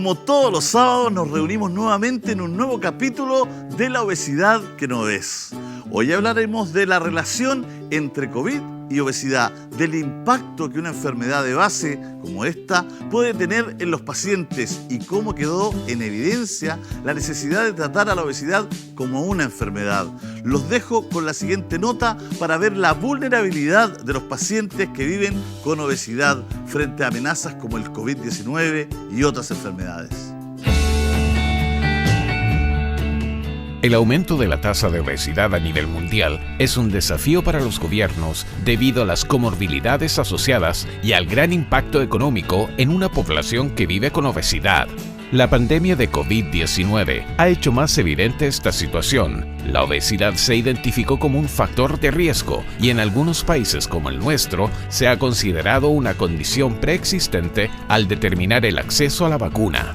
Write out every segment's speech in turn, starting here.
como todos los sábados nos reunimos nuevamente en un nuevo capítulo de La obesidad que no ves. Hoy hablaremos de la relación entre COVID y obesidad, del impacto que una enfermedad de base como esta puede tener en los pacientes y cómo quedó en evidencia la necesidad de tratar a la obesidad como una enfermedad. Los dejo con la siguiente nota para ver la vulnerabilidad de los pacientes que viven con obesidad frente a amenazas como el COVID-19 y otras enfermedades. El aumento de la tasa de obesidad a nivel mundial es un desafío para los gobiernos debido a las comorbilidades asociadas y al gran impacto económico en una población que vive con obesidad. La pandemia de COVID-19 ha hecho más evidente esta situación. La obesidad se identificó como un factor de riesgo y en algunos países como el nuestro se ha considerado una condición preexistente al determinar el acceso a la vacuna.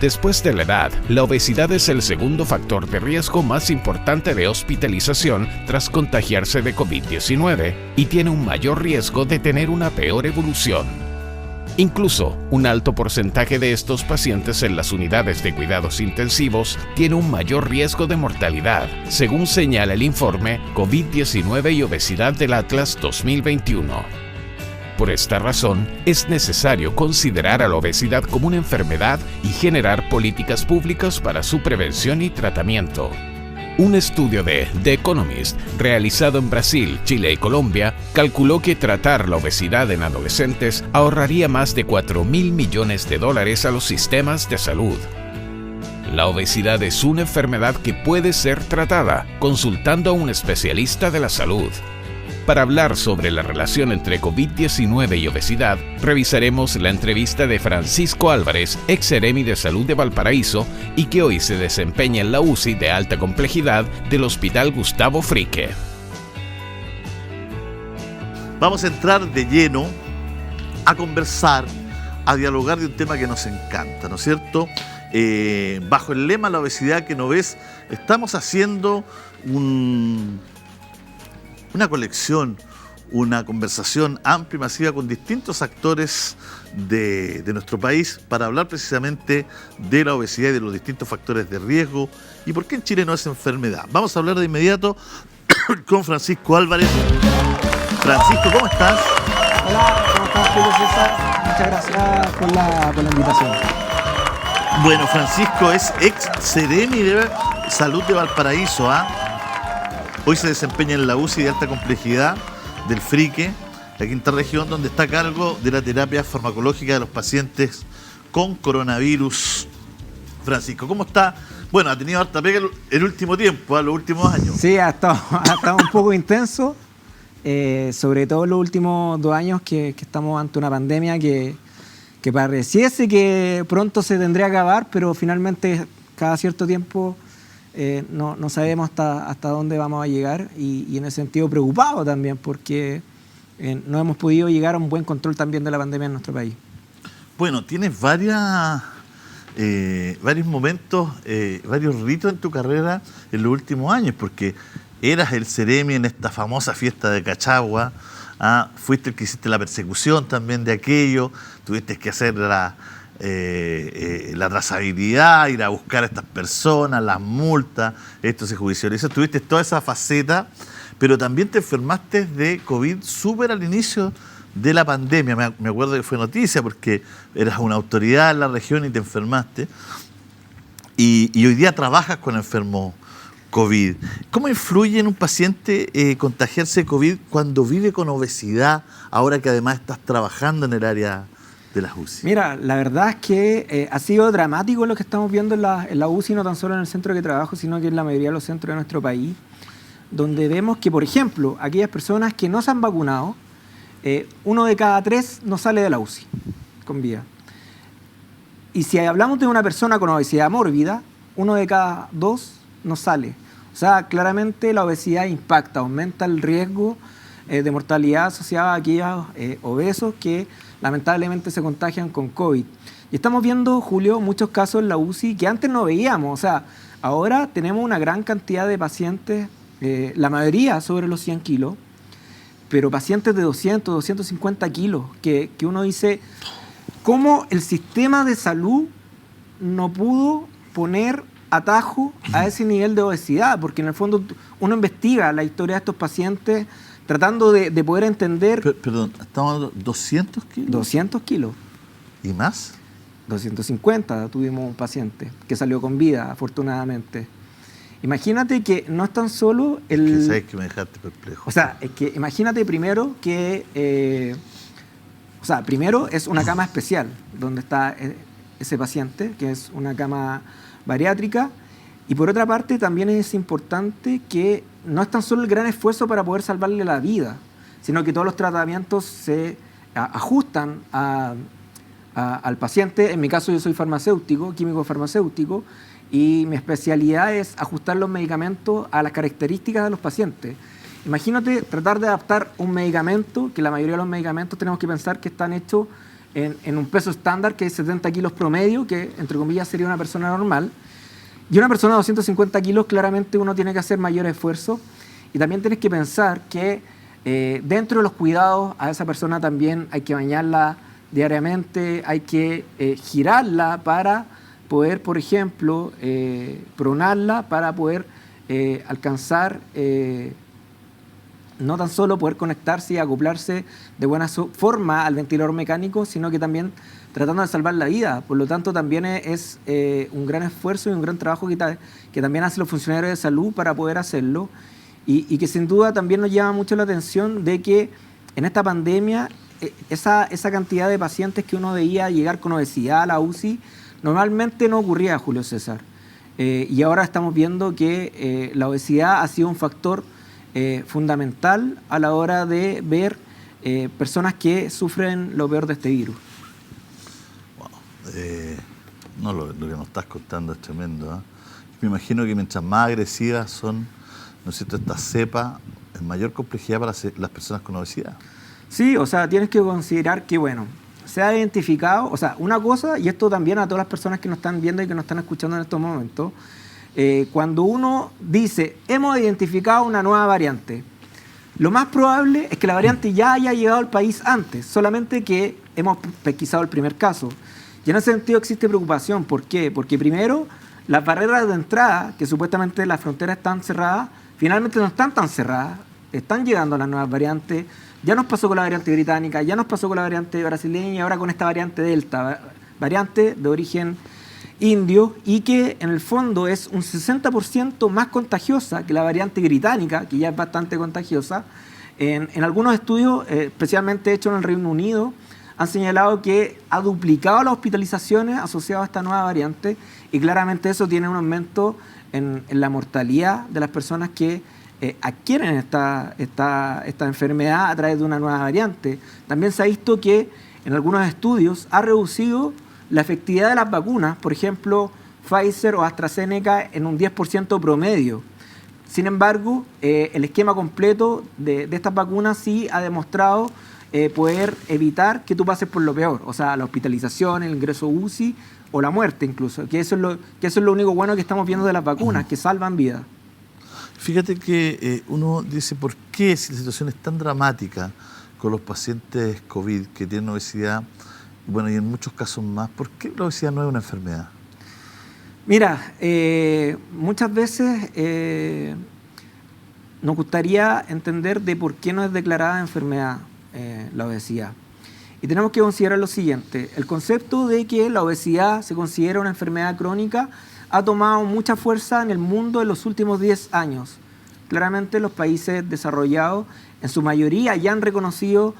Después de la edad, la obesidad es el segundo factor de riesgo más importante de hospitalización tras contagiarse de COVID-19 y tiene un mayor riesgo de tener una peor evolución. Incluso, un alto porcentaje de estos pacientes en las unidades de cuidados intensivos tiene un mayor riesgo de mortalidad, según señala el informe COVID-19 y obesidad del Atlas 2021. Por esta razón, es necesario considerar a la obesidad como una enfermedad y generar políticas públicas para su prevención y tratamiento. Un estudio de The Economist, realizado en Brasil, Chile y Colombia, calculó que tratar la obesidad en adolescentes ahorraría más de $4.000 millones a los sistemas de salud. La obesidad es una enfermedad que puede ser tratada consultando a un especialista de la salud. Para hablar sobre la relación entre COVID-19 y obesidad, revisaremos la entrevista de Francisco Álvarez, ex Seremi de Salud de Valparaíso y que hoy se desempeña en la UCI de alta complejidad del Hospital Gustavo Fricke. Vamos a entrar de lleno a conversar, a dialogar de un tema que nos encanta, ¿no es cierto? Bajo el lema La obesidad que no ves, estamos haciendo una colección, una conversación amplia y masiva con distintos actores de nuestro país para hablar precisamente de la obesidad y de los distintos factores de riesgo y por qué en Chile no es enfermedad. Vamos a hablar de inmediato con Francisco Álvarez. Francisco, ¿cómo estás? Hola, ¿cómo estás, Julio César? Muchas gracias por la invitación. Bueno, Francisco es ex Seremi de Salud de Valparaíso, Hoy se desempeña en la UCI de alta complejidad del Fricke, la quinta región, donde está a cargo de la terapia farmacológica de los pacientes con coronavirus. Francisco, ¿cómo está? Bueno, ha tenido harta pega el último tiempo, los últimos años. Sí, ha estado un poco intenso, sobre todo los últimos 2 años que estamos ante una pandemia que pareciese que pronto se tendría que acabar, pero finalmente cada cierto tiempo no sabemos hasta dónde vamos a llegar y en ese sentido preocupado también porque no hemos podido llegar a un buen control también de la pandemia en nuestro país. Bueno, tienes varios momentos, varios ritos en tu carrera en los últimos años, porque eras el Seremi en esta famosa fiesta de Cachagua, fuiste el que hiciste la persecución también de aquello, tuviste que hacer la trazabilidad, ir a buscar a estas personas, las multas, esto se judicializó, tuviste toda esa faceta, pero también te enfermaste de COVID súper al inicio de la pandemia. Me acuerdo que fue noticia porque eras una autoridad en la región y te enfermaste, y hoy día trabajas con enfermos COVID. ¿Cómo influye en un paciente contagiarse de COVID cuando vive con obesidad, ahora que además estás trabajando en el área de las UCI? Mira, la verdad es que ha sido dramático lo que estamos viendo en la UCI, no tan solo en el centro que trabajo, sino que en la mayoría de los centros de nuestro país, donde vemos que, por ejemplo, aquellas personas que no se han vacunado, 1 de cada 3 no sale de la UCI con vida. Y si hablamos de una persona con obesidad mórbida, 1 de cada 2 no sale. O sea, claramente la obesidad impacta, aumenta el riesgo de mortalidad asociada a aquellos obesos que lamentablemente se contagian con COVID. Y estamos viendo, Julio, muchos casos en la UCI que antes no veíamos. O sea, ahora tenemos una gran cantidad de pacientes, la mayoría sobre los 100 kilos, pero pacientes de 200, 250 kilos, que uno dice, cómo el sistema de salud no pudo poner atajo a ese nivel de obesidad, porque en el fondo uno investiga la historia de estos pacientes tratando de poder entender... Perdón, ¿estamos hablando de 200 kilos? 200 kilos. ¿Y más? 250 tuvimos un paciente que salió con vida, afortunadamente. Imagínate que no es tan solo el... Que sabes que me dejaste perplejo. O sea, es que imagínate primero que... primero es una cama especial donde está ese paciente, que es una cama bariátrica, y por otra parte también es importante que no es tan solo el gran esfuerzo para poder salvarle la vida, sino que todos los tratamientos se ajustan al paciente. En mi caso yo soy farmacéutico, químico farmacéutico, y mi especialidad es ajustar los medicamentos a las características de los pacientes. Imagínate tratar de adaptar un medicamento, que la mayoría de los medicamentos tenemos que pensar que están hechos en un peso estándar, que es 70 kilos promedio, que entre comillas sería una persona normal. Y una persona de 250 kilos, claramente uno tiene que hacer mayor esfuerzo. Y también tienes que pensar que dentro de los cuidados a esa persona también hay que bañarla diariamente, hay que girarla para poder, por ejemplo, pronarla para poder alcanzar, no tan solo poder conectarse y acoplarse de buena forma al ventilador mecánico, sino que también tratando de salvar la vida. Por lo tanto, también es un gran esfuerzo y un gran trabajo que también hacen los funcionarios de salud para poder hacerlo, y que sin duda también nos llama mucho la atención de que en esta pandemia esa cantidad de pacientes que uno veía llegar con obesidad a la UCI normalmente no ocurría, Julio César. Y ahora estamos viendo que la obesidad ha sido un factor fundamental a la hora de ver personas que sufren lo peor de este virus. Wow. Lo que nos estás contando es tremendo, ¿eh? Me imagino que mientras más agresivas son, ¿no es cierto?, estas cepas, es mayor complejidad para las personas con obesidad. Sí, o sea, tienes que considerar que, bueno, se ha identificado, o sea, una cosa, y esto también a todas las personas que nos están viendo y que nos están escuchando en estos momentos, cuando uno dice, hemos identificado una nueva variante, lo más probable es que la variante ya haya llegado al país antes, solamente que hemos pesquisado el primer caso. Y en ese sentido existe preocupación. ¿Por qué? Porque primero, las barreras de entrada, que supuestamente las fronteras están cerradas, finalmente no están tan cerradas, están llegando las nuevas variantes. Ya nos pasó con la variante británica, ya nos pasó con la variante brasileña y ahora con esta variante Delta, variante de origen indio, y que en el fondo es un 60% más contagiosa que la variante británica, que ya es bastante contagiosa. En algunos estudios, especialmente hechos en el Reino Unido, han señalado que ha duplicado las hospitalizaciones asociadas a esta nueva variante, y claramente eso tiene un aumento en la mortalidad de las personas que adquieren esta enfermedad a través de una nueva variante. También se ha visto que en algunos estudios ha reducido la efectividad de las vacunas, por ejemplo, Pfizer o AstraZeneca, en un 10% promedio. Sin embargo, el esquema completo de estas vacunas sí ha demostrado poder evitar que tú pases por lo peor, o sea, la hospitalización, el ingreso UCI o la muerte incluso, que eso es lo único bueno que estamos viendo de las vacunas, que salvan vidas. Fíjate que uno dice, ¿por qué si la situación es tan dramática con los pacientes COVID que tienen obesidad, bueno, y en muchos casos más, ¿por qué la obesidad no es una enfermedad? Mira, muchas veces nos gustaría entender de por qué no es declarada enfermedad la obesidad. Y tenemos que considerar lo siguiente: el concepto de que la obesidad se considera una enfermedad crónica ha tomado mucha fuerza en el mundo en los últimos 10 años. Claramente los países desarrollados en su mayoría ya han reconocido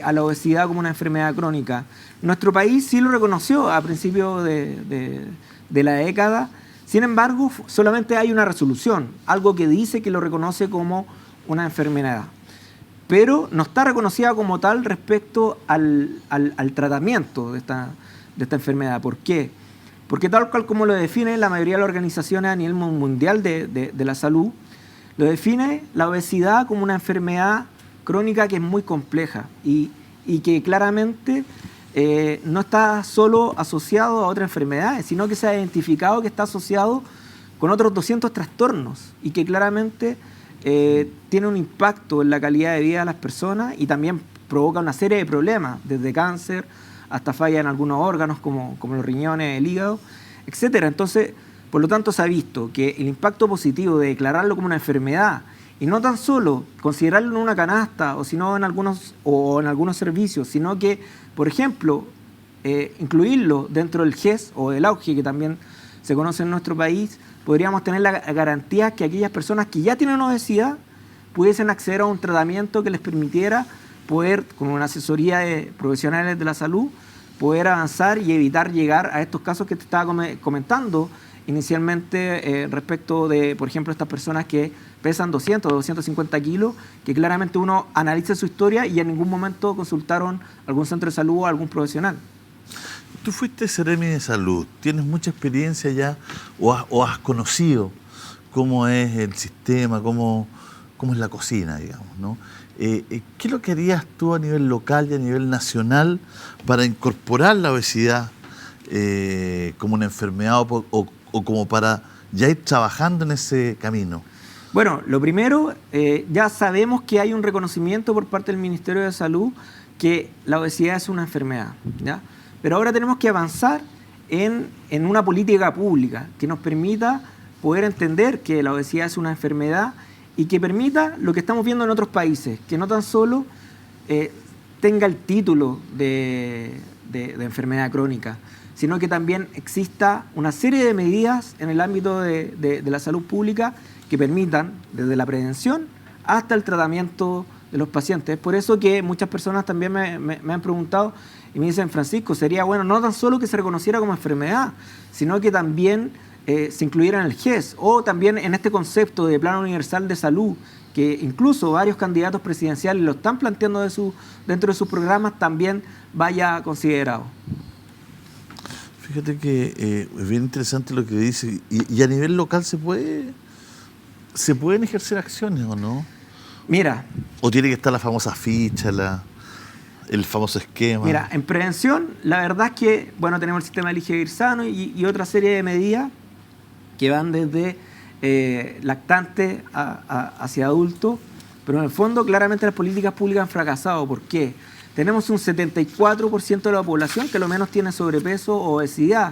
a la obesidad como una enfermedad crónica. Nuestro país sí lo reconoció a principios de la década. Sin embargo, solamente hay una resolución, algo que dice que lo reconoce como una enfermedad, pero no está reconocida como tal respecto al tratamiento de esta enfermedad. ¿Por qué? Porque tal cual como lo define la mayoría de las organizaciones a nivel mundial de la salud, lo define la obesidad como una enfermedad crónica que es muy compleja y que claramente no está solo asociado a otras enfermedades, sino que se ha identificado que está asociado con otros 200 trastornos y que claramente tiene un impacto en la calidad de vida de las personas y también provoca una serie de problemas, desde cáncer hasta falla en algunos órganos como los riñones, el hígado, etcétera. Entonces, por lo tanto, se ha visto que el impacto positivo de declararlo como una enfermedad y no tan solo considerarlo en una canasta o en algunos servicios, sino que, por ejemplo, incluirlo dentro del GES o del AUGE, que también se conoce en nuestro país, podríamos tener la garantía que aquellas personas que ya tienen obesidad pudiesen acceder a un tratamiento que les permitiera poder, con una asesoría de profesionales de la salud, poder avanzar y evitar llegar a estos casos que te estaba comentando inicialmente respecto de, por ejemplo, estas personas que pesan 200 o 250 kilos, que claramente uno analiza su historia y en ningún momento consultaron algún centro de salud o algún profesional. Tú fuiste Seremi de Salud, tienes mucha experiencia ya o has conocido cómo es el sistema, cómo es la cocina, digamos, ¿no? ¿Qué es lo que harías tú a nivel local y a nivel nacional para incorporar la obesidad como una enfermedad o como para ya ir trabajando en ese camino? Bueno, lo primero, ya sabemos que hay un reconocimiento por parte del Ministerio de Salud que la obesidad es una enfermedad, ¿ya? Pero ahora tenemos que avanzar en una política pública que nos permita poder entender que la obesidad es una enfermedad y que permita lo que estamos viendo en otros países, que no tan solo tenga el título de enfermedad crónica, sino que también exista una serie de medidas en el ámbito de la salud pública que permitan, desde la prevención hasta el tratamiento de los pacientes. Es por eso que muchas personas también me han preguntado y me dicen, Francisco, sería bueno no tan solo que se reconociera como enfermedad, sino que también se incluyera en el GES o también en este concepto de Plan Universal de Salud, que incluso varios candidatos presidenciales lo están planteando dentro de sus programas, también vaya considerado. Fíjate que es bien interesante lo que dice. ¿Y a nivel local se pueden ejercer acciones o no? Mira. ¿O tiene que estar la famosa ficha, el famoso esquema? Mira, en prevención, la verdad es que, bueno, tenemos el sistema Elige Vivir Sano y otra serie de medidas que van desde lactante hacia adulto, pero en el fondo claramente las políticas públicas han fracasado. ¿Por qué? Tenemos un 74% de la población que lo menos tiene sobrepeso o obesidad.